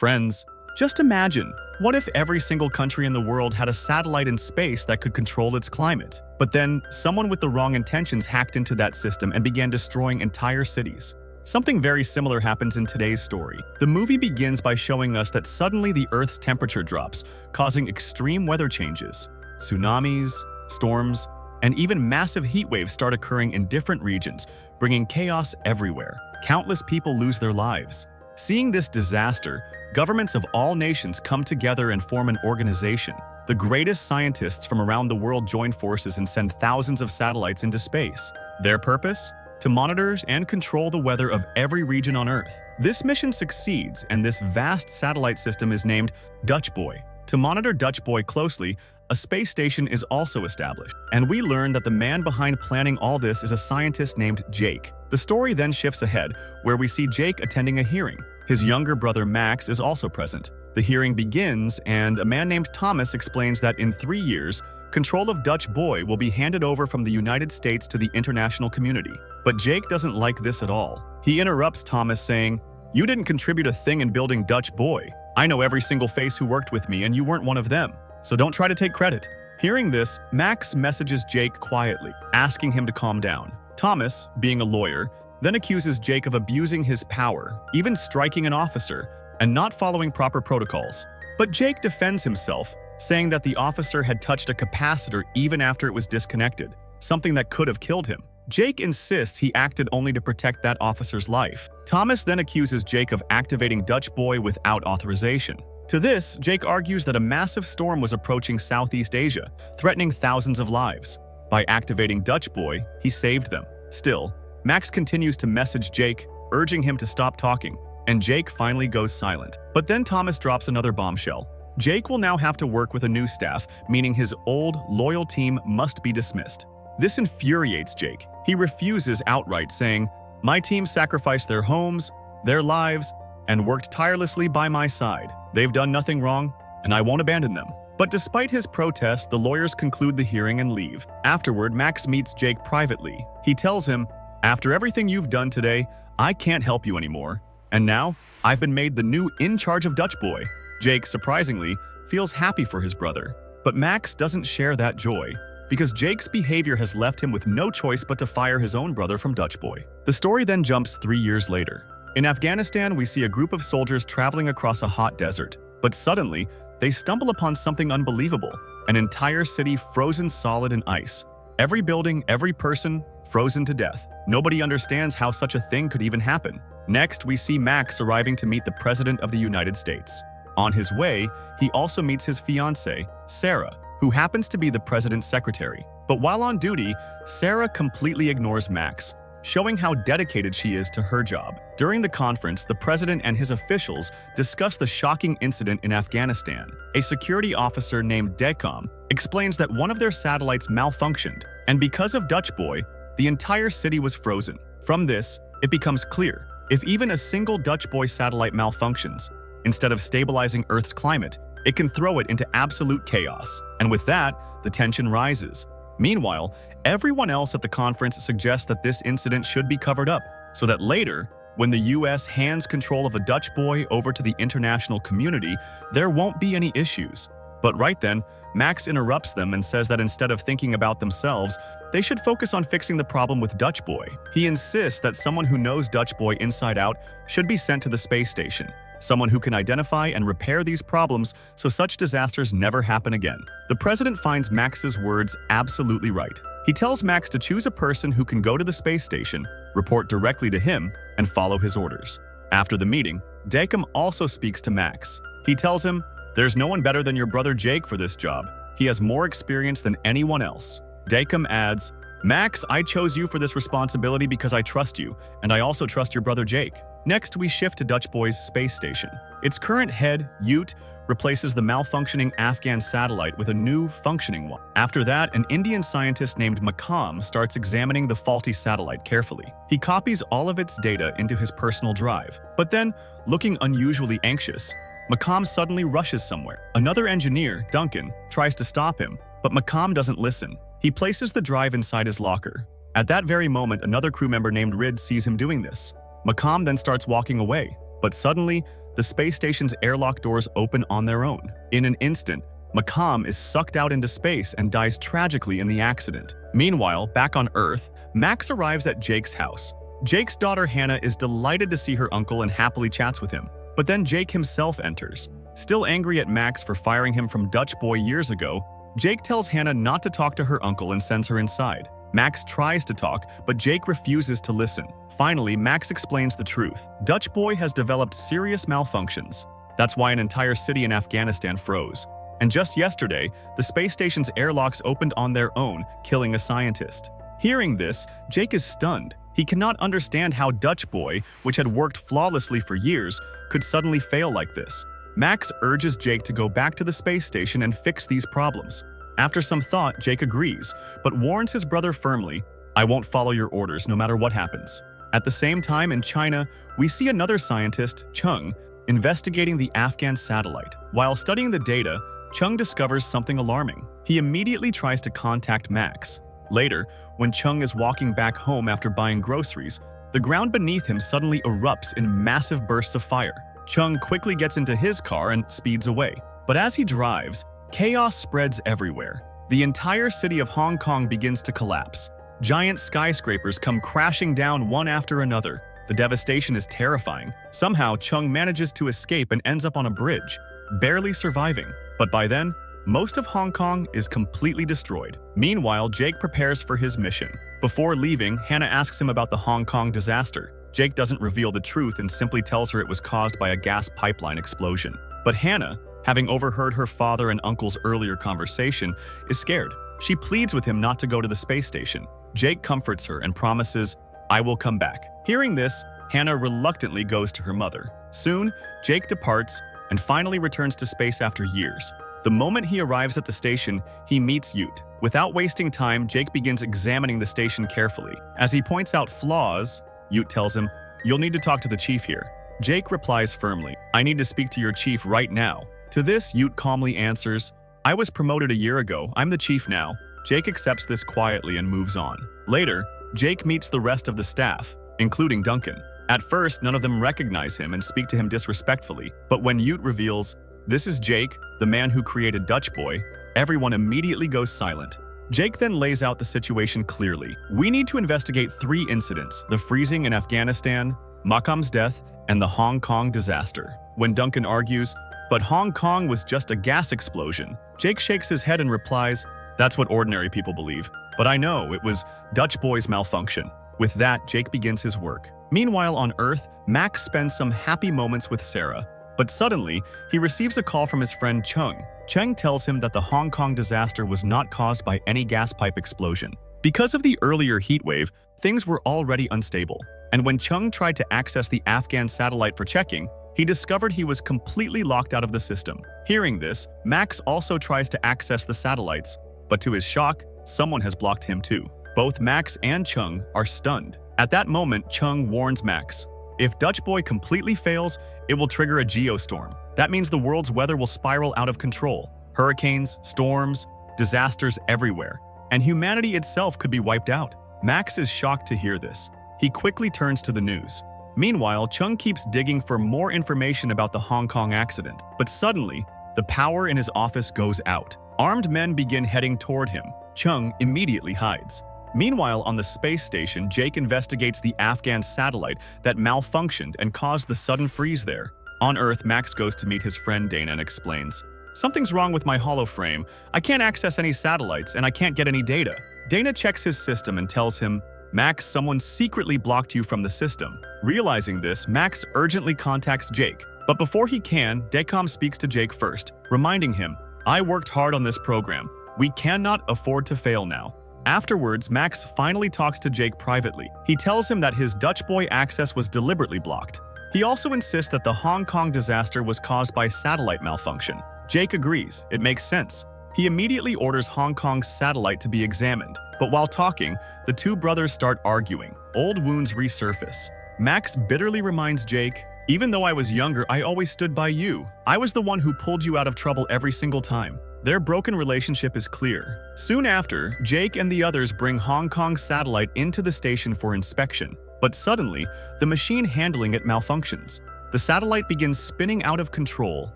Friends, just imagine, what if every single country in the world had a satellite in space that could control its climate? But then, someone with the wrong intentions hacked into that system and began destroying entire cities. Something very similar happens in today's story. The movie begins by showing us that suddenly the Earth's temperature drops, causing extreme weather changes. Tsunamis, storms, and even massive heat waves start occurring in different regions, bringing chaos everywhere. Countless people lose their lives. Seeing this disaster, governments of all nations come together and form an organization. The greatest scientists from around the world join forces and send thousands of satellites into space. Their purpose? To monitor and control the weather of every region on Earth. This mission succeeds, and this vast satellite system is named Dutch Boy. To monitor Dutch Boy closely, a space station is also established, and we learn that the man behind planning all this is a scientist named Jake. The story then shifts ahead, where we see Jake attending a hearing. His younger brother Max is also present. The hearing begins, and a man named Thomas explains that in 3 years, control of Dutch Boy will be handed over from the United States to the international community. But Jake doesn't like this at all. He interrupts Thomas saying, "You didn't contribute a thing in building Dutch Boy. I know every single face who worked with me, and you weren't one of them. So don't try to take credit." Hearing this, Max messages Jake quietly, asking him to calm down. Thomas, being a lawyer, then accuses Jake of abusing his power, even striking an officer, and not following proper protocols. But Jake defends himself, saying that the officer had touched a capacitor even after it was disconnected, something that could have killed him. Jake insists he acted only to protect that officer's life. Thomas then accuses Jake of activating Dutch Boy without authorization. To this, Jake argues that a massive storm was approaching Southeast Asia, threatening thousands of lives. By activating Dutch Boy, he saved them. Still, Max continues to message Jake, urging him to stop talking, and Jake finally goes silent. But then Thomas drops another bombshell. Jake will now have to work with a new staff, meaning his old, loyal team must be dismissed. This infuriates Jake. He refuses outright, saying, "My team sacrificed their homes, their lives, and worked tirelessly by my side. They've done nothing wrong, and I won't abandon them." But despite his protest, the lawyers conclude the hearing and leave. Afterward, Max meets Jake privately. He tells him, "After everything you've done today, I can't help you anymore. And now, I've been made the new in charge of Dutch Boy." Jake, surprisingly, feels happy for his brother. But Max doesn't share that joy, because Jake's behavior has left him with no choice but to fire his own brother from Dutch Boy. The story then jumps 3 years later. In Afghanistan, we see a group of soldiers traveling across a hot desert. But suddenly, they stumble upon something unbelievable: an entire city frozen solid in ice. Every building, every person, frozen to death. Nobody understands how such a thing could even happen. Next, we see Max arriving to meet the President of the United States. On his way, he also meets his fiancée, Sarah, who happens to be the president's secretary. But while on duty, Sarah completely ignores Max, showing how dedicated she is to her job. During the conference, the president and his officials discuss the shocking incident in Afghanistan. A security officer named Decom explains that one of their satellites malfunctioned, and because of Dutch Boy, the entire city was frozen. From this, it becomes clear, if even a single Dutch Boy satellite malfunctions, instead of stabilizing Earth's climate, it can throw it into absolute chaos. And with that, the tension rises. Meanwhile, everyone else at the conference suggests that this incident should be covered up, so that later, when the US hands control of a Dutch Boy over to the international community, there won't be any issues. But right then, Max interrupts them and says that instead of thinking about themselves, they should focus on fixing the problem with Dutch Boy. He insists that someone who knows Dutch Boy inside out should be sent to the space station. Someone who can identify and repair these problems so such disasters never happen again. The president finds Max's words absolutely right. He tells Max to choose a person who can go to the space station, report directly to him, and follow his orders. After the meeting, Decom also speaks to Max. He tells him, "There's no one better than your brother Jake for this job. He has more experience than anyone else." Decom adds, "Max, I chose you for this responsibility because I trust you, and I also trust your brother Jake." Next, we shift to Dutch Boy's space station. Its current head, Ute, replaces the malfunctioning Afghan satellite with a new, functioning one. After that, an Indian scientist named Makam starts examining the faulty satellite carefully. He copies all of its data into his personal drive. But then, looking unusually anxious, Makam suddenly rushes somewhere. Another engineer, Duncan, tries to stop him, but Makam doesn't listen. He places the drive inside his locker. At that very moment, another crew member named Rid sees him doing this. Makam then starts walking away, but suddenly, the space station's airlock doors open on their own. In an instant, Macam is sucked out into space and dies tragically in the accident. Meanwhile, back on Earth, Max arrives at Jake's house. Jake's daughter Hannah is delighted to see her uncle and happily chats with him. But then Jake himself enters. Still angry at Max for firing him from Dutch Boy years ago, Jake tells Hannah not to talk to her uncle and sends her inside. Max tries to talk, but Jake refuses to listen. Finally, Max explains the truth. Dutch Boy has developed serious malfunctions. That's why an entire city in Afghanistan froze. And just yesterday, the space station's airlocks opened on their own, killing a scientist. Hearing this, Jake is stunned. He cannot understand how Dutch Boy, which had worked flawlessly for years, could suddenly fail like this. Max urges Jake to go back to the space station and fix these problems. After some thought, Jake agrees, but warns his brother firmly, "I won't follow your orders no matter what happens." At the same time, in China, we see another scientist, Chung, investigating the Afghan satellite. While studying the data, Chung discovers something alarming. He immediately tries to contact Max. Later, when Chung is walking back home after buying groceries, the ground beneath him suddenly erupts in massive bursts of fire. Chung quickly gets into his car and speeds away. But as he drives, chaos spreads everywhere. The entire city of Hong Kong begins to collapse. Giant skyscrapers come crashing down one after another. The devastation is terrifying. Somehow, Chung manages to escape and ends up on a bridge, barely surviving. But by then, most of Hong Kong is completely destroyed. Meanwhile, Jake prepares for his mission. Before leaving, Hannah asks him about the Hong Kong disaster. Jake doesn't reveal the truth and simply tells her it was caused by a gas pipeline explosion. But Hannah, having overheard her father and uncle's earlier conversation, is scared. She pleads with him not to go to the space station. Jake comforts her and promises, "I will come back." Hearing this, Hannah reluctantly goes to her mother. Soon, Jake departs and finally returns to space after years. The moment he arrives at the station, he meets Ute. Without wasting time, Jake begins examining the station carefully. As he points out flaws, Ute tells him, "You'll need to talk to the chief here." Jake replies firmly, "I need to speak to your chief right now." To this, Ute calmly answers, "I was promoted a year ago. I'm the chief now." Jake accepts this quietly and moves on. Later, Jake meets the rest of the staff, including Duncan. At first, none of them recognize him and speak to him disrespectfully, but when Ute reveals, "This is Jake, the man who created Dutch Boy," everyone immediately goes silent. Jake then lays out the situation clearly. "We need to investigate 3 incidents: the freezing in Afghanistan, Makam's death, and the Hong Kong disaster." When Duncan argues, "But Hong Kong was just a gas explosion," Jake shakes his head and replies, "That's what ordinary people believe. But I know it was Dutch Boy's malfunction." With that, Jake begins his work. Meanwhile, on Earth, Max spends some happy moments with Sarah. But suddenly, he receives a call from his friend Chung. Chung tells him that the Hong Kong disaster was not caused by any gas pipe explosion. Because of the earlier heat wave, things were already unstable. And when Chung tried to access the Afghan satellite for checking, he discovered he was completely locked out of the system. Hearing this, Max also tries to access the satellites, but to his shock, someone has blocked him too. Both Max and Chung are stunned. At that moment, Chung warns Max, "If Dutch Boy completely fails, it will trigger a geostorm. That means the world's weather will spiral out of control. Hurricanes, storms, disasters everywhere. And humanity itself could be wiped out." Max is shocked to hear this. He quickly turns to the news. Meanwhile, Chung keeps digging for more information about the Hong Kong accident. But suddenly, the power in his office goes out. Armed men begin heading toward him. Chung immediately hides. Meanwhile, on the space station, Jake investigates the Afghan satellite that malfunctioned and caused the sudden freeze there. On Earth, Max goes to meet his friend Dana and explains, "Something's wrong with my holoframe. I can't access any satellites and I can't get any data." Dana checks his system and tells him, "Max, someone secretly blocked you from the system." Realizing this, Max urgently contacts Jake. But before he can, Decom speaks to Jake first, reminding him, "I worked hard on this program. We cannot afford to fail now." Afterwards, Max finally talks to Jake privately. He tells him that his Dutch Boy access was deliberately blocked. He also insists that the Hong Kong disaster was caused by satellite malfunction. Jake agrees, it makes sense. He immediately orders Hong Kong's satellite to be examined. But while talking, the two brothers start arguing. Old wounds resurface. Max bitterly reminds Jake, "Even though I was younger, I always stood by you. I was the one who pulled you out of trouble every single time." Their broken relationship is clear. Soon after, Jake and the others bring Hong Kong's satellite into the station for inspection. But suddenly, the machine handling it malfunctions. the satellite begins spinning out of control,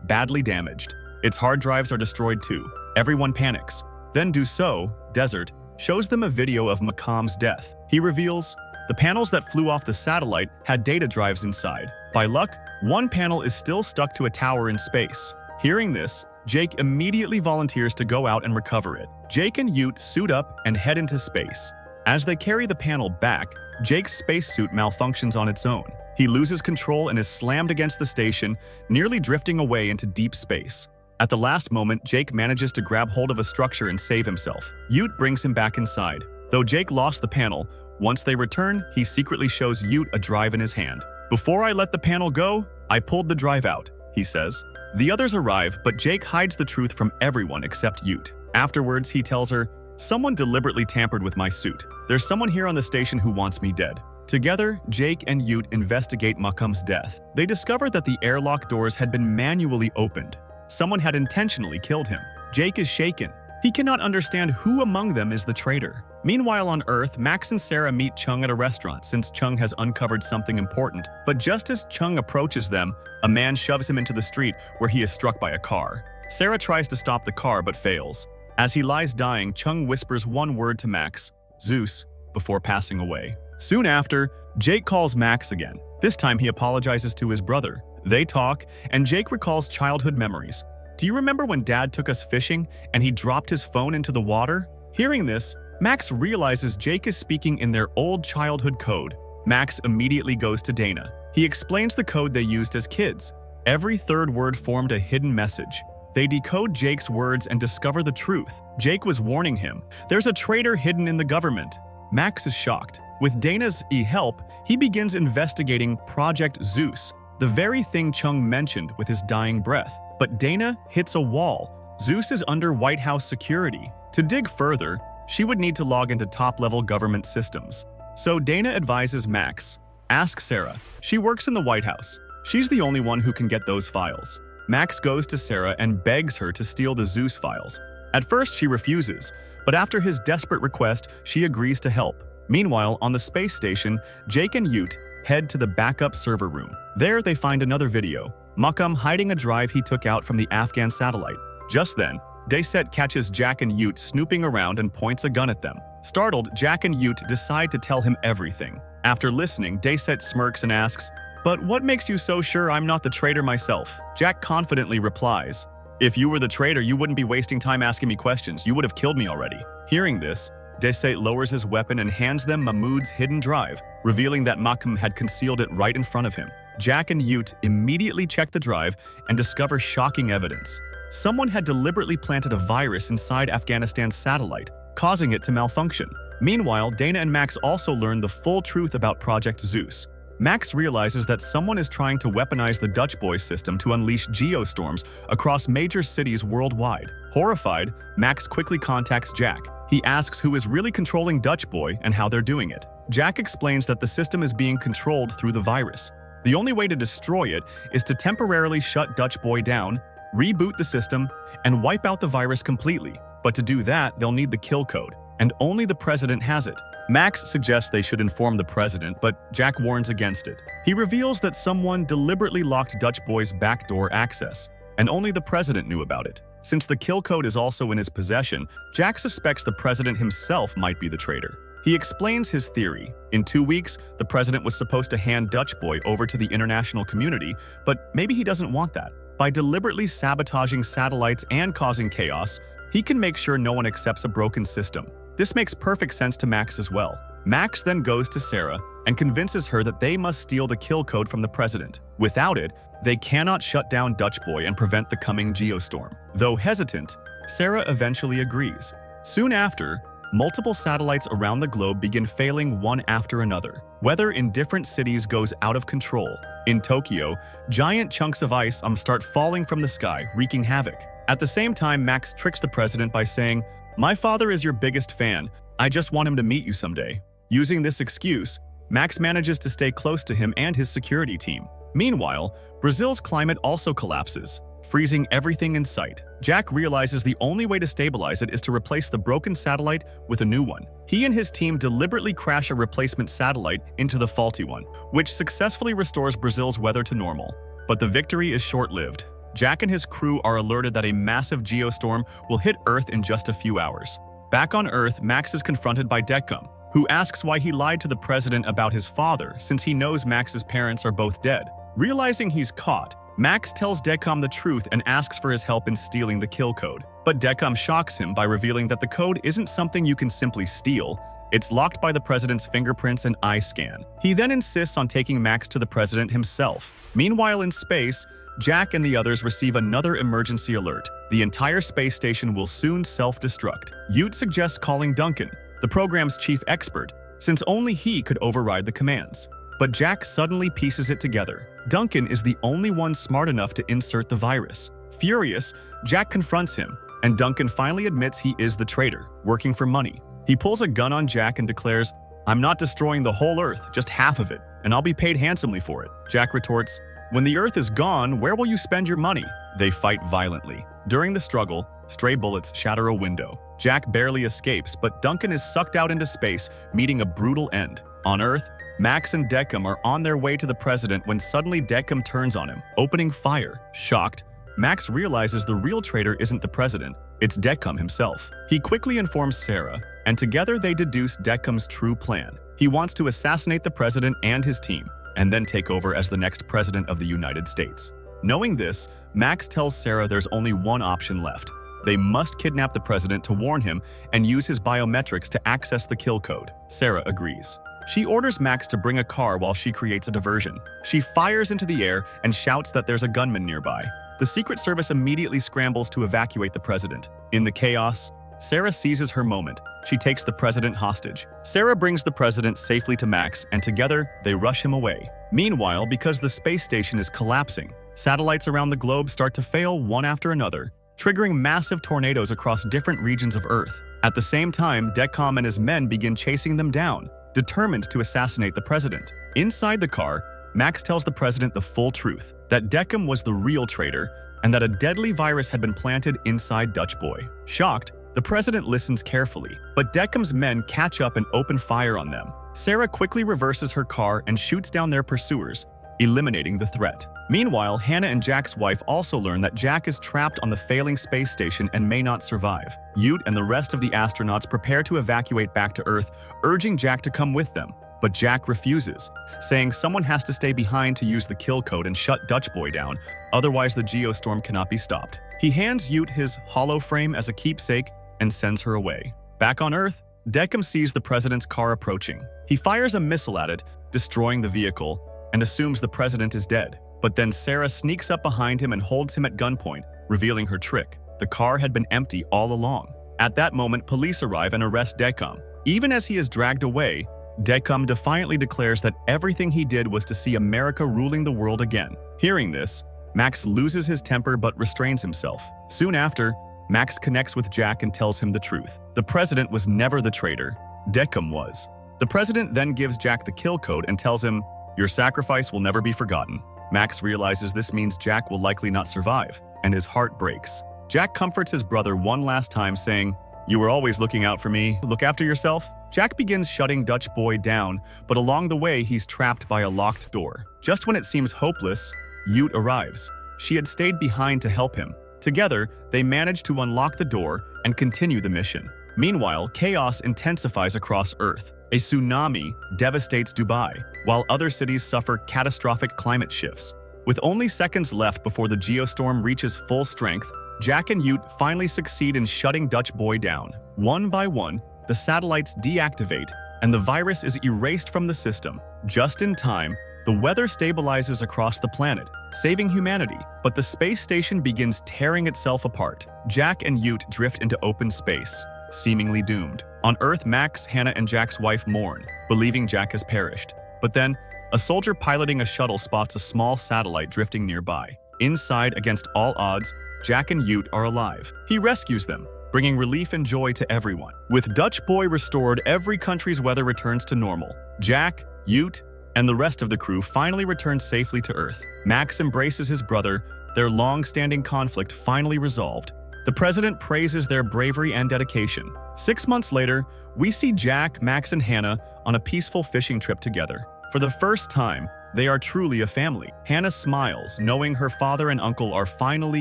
badly damaged. Its hard drives are destroyed too. Everyone panics. Then Dussault, Desert, shows them a video of Macom's death. He reveals, the panels that flew off the satellite had data drives inside. By luck, one panel is still stuck to a tower in space. Hearing this, Jake immediately volunteers to go out and recover it. Jake and Ute suit up and head into space. As they carry the panel back, Jake's spacesuit malfunctions on its own. He loses control and is slammed against the station, nearly drifting away into deep space. At the last moment, Jake manages to grab hold of a structure and save himself. Ute brings him back inside. Though Jake lost the panel, once they return, he secretly shows Ute a drive in his hand. "Before I let the panel go, I pulled the drive out," he says. The others arrive, but Jake hides the truth from everyone except Ute. Afterwards, he tells her, "Someone deliberately tampered with my suit. There's someone here on the station who wants me dead." Together, Jake and Ute investigate Macom's death. They discover that the airlock doors had been manually opened. Someone had intentionally killed him. Jake is shaken. He cannot understand who among them is the traitor. Meanwhile on Earth, Max and Sarah meet Chung at a restaurant since Chung has uncovered something important. But just as Chung approaches them, a man shoves him into the street where he is struck by a car. Sarah tries to stop the car but fails. As he lies dying, Chung whispers one word to Max, "Zeus," before passing away. Soon after, Jake calls Max again. This time he apologizes to his brother. They talk, and Jake recalls childhood memories. "Do you remember when Dad took us fishing and he dropped his phone into the water?" Hearing this, Max realizes Jake is speaking in their old childhood code. Max immediately goes to Dana. He explains the code they used as kids. Every third word formed a hidden message. They decode Jake's words and discover the truth. Jake was warning him. There's a traitor hidden in the government. Max is shocked. With Dana's help, he begins investigating Project Zeus, the very thing Chung mentioned with his dying breath. But Dana hits a wall. Zeus is under White House security. To dig further, she would need to log into top-level government systems. So Dana advises Max, "Ask Sarah. She works in the White House. She's the only one who can get those files." Max goes to Sarah and begs her to steal the Zeus files. At first, she refuses, but after his desperate request, she agrees to help. Meanwhile, on the space station, Jake and Ute head to the backup server room. There, they find another video, Macom hiding a drive he took out from the Afghan satellite. Just then, Dayset catches Jack and Ute snooping around and points a gun at them. Startled, Jack and Ute decide to tell him everything. After listening, Dayset smirks and asks, "But what makes you so sure I'm not the traitor myself?" Jack confidently replies, "If you were the traitor, you wouldn't be wasting time asking me questions. You would have killed me already." Hearing this, Dayset lowers his weapon and hands them Mahmoud's hidden drive, revealing that Macom had concealed it right in front of him. Jack and Ute immediately check the drive and discover shocking evidence. Someone had deliberately planted a virus inside Afghanistan's satellite, causing it to malfunction. Meanwhile, Dana and Max also learn the full truth about Project Zeus. Max realizes that someone is trying to weaponize the Dutch Boys system to unleash geostorms across major cities worldwide. Horrified, Max quickly contacts Jack. He asks who is really controlling Dutch Boy and how they're doing it. Jack explains that the system is being controlled through the virus. The only way to destroy it is to temporarily shut Dutch Boy down, reboot the system, and wipe out the virus completely. But to do that, they'll need the kill code, and only the president has it. Max suggests they should inform the president, but Jack warns against it. He reveals that someone deliberately locked Dutch Boy's backdoor access, and only the president knew about it. Since the kill code is also in his possession, Jack suspects the president himself might be the traitor. He explains his theory. In 2 weeks, the president was supposed to hand Dutch Boy over to the international community, but maybe he doesn't want that. By deliberately sabotaging satellites and causing chaos, he can make sure no one accepts a broken system. This makes perfect sense to Max as well. Max then goes to Sarah and convinces her that they must steal the kill code from the president. Without it, they cannot shut down Dutch Boy and prevent the coming Geostorm. Though hesitant, Sarah eventually agrees. Soon after, multiple satellites around the globe begin failing one after another. Weather in different cities goes out of control. In Tokyo, giant chunks of ice start falling from the sky, wreaking havoc. At the same time, Max tricks the president by saying, "My father is your biggest fan. I just want him to meet you someday." Using this excuse, Max manages to stay close to him and his security team. Meanwhile, Brazil's climate also collapses. freezing everything in sight. Jack realizes the only way to stabilize it is to replace the broken satellite with a new one. He and his team deliberately crash a replacement satellite into the faulty one, which successfully restores Brazil's weather to normal. But the victory is short-lived. Jack and his crew are alerted that a massive geostorm will hit Earth in just a few hours. Back on Earth, Max is confronted by Deckham, who asks why he lied to the president about his father since he knows Max's parents are both dead. Realizing he's caught, Max tells Deckham the truth and asks for his help in stealing the kill code. But Deckham shocks him by revealing that the code isn't something you can simply steal. It's locked by the president's fingerprints and eye scan. He then insists on taking Max to the president himself. Meanwhile, in space, Jack and the others receive another emergency alert. The entire space station will soon self-destruct. Ute suggests calling Duncan, the program's chief expert, since only he could override the commands. But Jack suddenly pieces it together. Duncan is the only one smart enough to insert the virus. Furious, Jack confronts him, and Duncan finally admits he is the traitor, working for money. He pulls a gun on Jack and declares, "I'm not destroying the whole Earth, just half of it, and I'll be paid handsomely for it." Jack retorts, "When the Earth is gone, where will you spend your money?" They fight violently. During the struggle, stray bullets shatter a window. Jack barely escapes, but Duncan is sucked out into space, meeting a brutal end. On Earth, Max and Deckham are on their way to the president when suddenly Deckham turns on him, opening fire. Shocked, Max realizes the real traitor isn't the president, it's Deckham himself. He quickly informs Sarah, and together they deduce Deckham's true plan. He wants to assassinate the president and his team, and then take over as the next president of the United States. Knowing this, Max tells Sarah there's only one option left. They must kidnap the president to warn him and use his biometrics to access the kill code. Sarah agrees. She orders Max to bring a car while she creates a diversion. She fires into the air and shouts that there's a gunman nearby. The Secret Service immediately scrambles to evacuate the president. In the chaos, Sarah seizes her moment. She takes the president hostage. Sarah brings the president safely to Max, and together they rush him away. Meanwhile, because the space station is collapsing, satellites around the globe start to fail one after another, triggering massive tornadoes across different regions of Earth. At the same time, Deckham and his men begin chasing them down, determined to assassinate the president. Inside the car, Max tells the president the full truth, that Deckham was the real traitor and that a deadly virus had been planted inside Dutch Boy. Shocked, the president listens carefully, but Deckham's men catch up and open fire on them. Sarah quickly reverses her car and shoots down their pursuers, eliminating the threat. Meanwhile, Hannah and Jack's wife also learn that Jack is trapped on the failing space station and may not survive. Ute and the rest of the astronauts prepare to evacuate back to Earth, urging Jack to come with them. But Jack refuses, saying someone has to stay behind to use the kill code and shut Dutch Boy down, otherwise the Geostorm cannot be stopped. He hands Ute his hollow frame as a keepsake and sends her away. Back on Earth, Deckham sees the president's car approaching. He fires a missile at it, destroying the vehicle, and assumes the president is dead. But then Sarah sneaks up behind him and holds him at gunpoint, revealing her trick. The car had been empty all along. At that moment, police arrive and arrest Deckham. Even as he is dragged away, Deckham defiantly declares that everything he did was to see America ruling the world again. Hearing this, Max loses his temper but restrains himself. Soon after, Max connects with Jack and tells him the truth. The president was never the traitor. Deckham was. The president then gives Jack the kill code and tells him, "Your sacrifice will never be forgotten." Max realizes this means Jack will likely not survive, and his heart breaks. Jack comforts his brother one last time, saying, "You were always looking out for me. Look after yourself." Jack begins shutting Dutch Boy down, but along the way he's trapped by a locked door. Just when it seems hopeless, Ute arrives. She had stayed behind to help him. Together, they manage to unlock the door and continue the mission. Meanwhile, chaos intensifies across Earth. A tsunami devastates Dubai, while other cities suffer catastrophic climate shifts. With only seconds left before the Geostorm reaches full strength, Jack and Ute finally succeed in shutting Dutch Boy down. One by one, the satellites deactivate, and the virus is erased from the system. Just in time, the weather stabilizes across the planet, saving humanity, but the space station begins tearing itself apart. Jack and Ute drift into open space, seemingly doomed. On Earth, Max, Hannah, and Jack's wife mourn, believing Jack has perished. But then, a soldier piloting a shuttle spots a small satellite drifting nearby. Inside, against all odds, Jack and Ute are alive. He rescues them, bringing relief and joy to everyone. With Dutch Boy restored, every country's weather returns to normal. Jack, Ute, and the rest of the crew finally return safely to Earth. Max embraces his brother, their long-standing conflict finally resolved. The president praises their bravery and dedication. 6 months later, we see Jack, Max, and Hannah on a peaceful fishing trip together. For the first time, they are truly a family. Hannah smiles, knowing her father and uncle are finally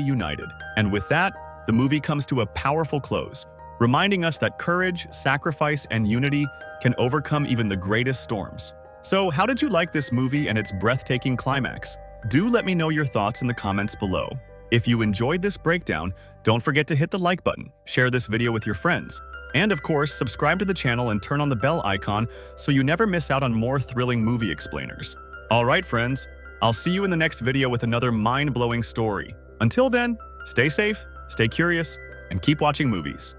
united. And with that, the movie comes to a powerful close, reminding us that courage, sacrifice, and unity can overcome even the greatest storms. So, how did you like this movie and its breathtaking climax? Do let me know your thoughts in the comments below. If you enjoyed this breakdown, don't forget to hit the like button, share this video with your friends, and of course, subscribe to the channel and turn on the bell icon so you never miss out on more thrilling movie explainers. Alright friends, I'll see you in the next video with another mind-blowing story. Until then, stay safe, stay curious, and keep watching movies.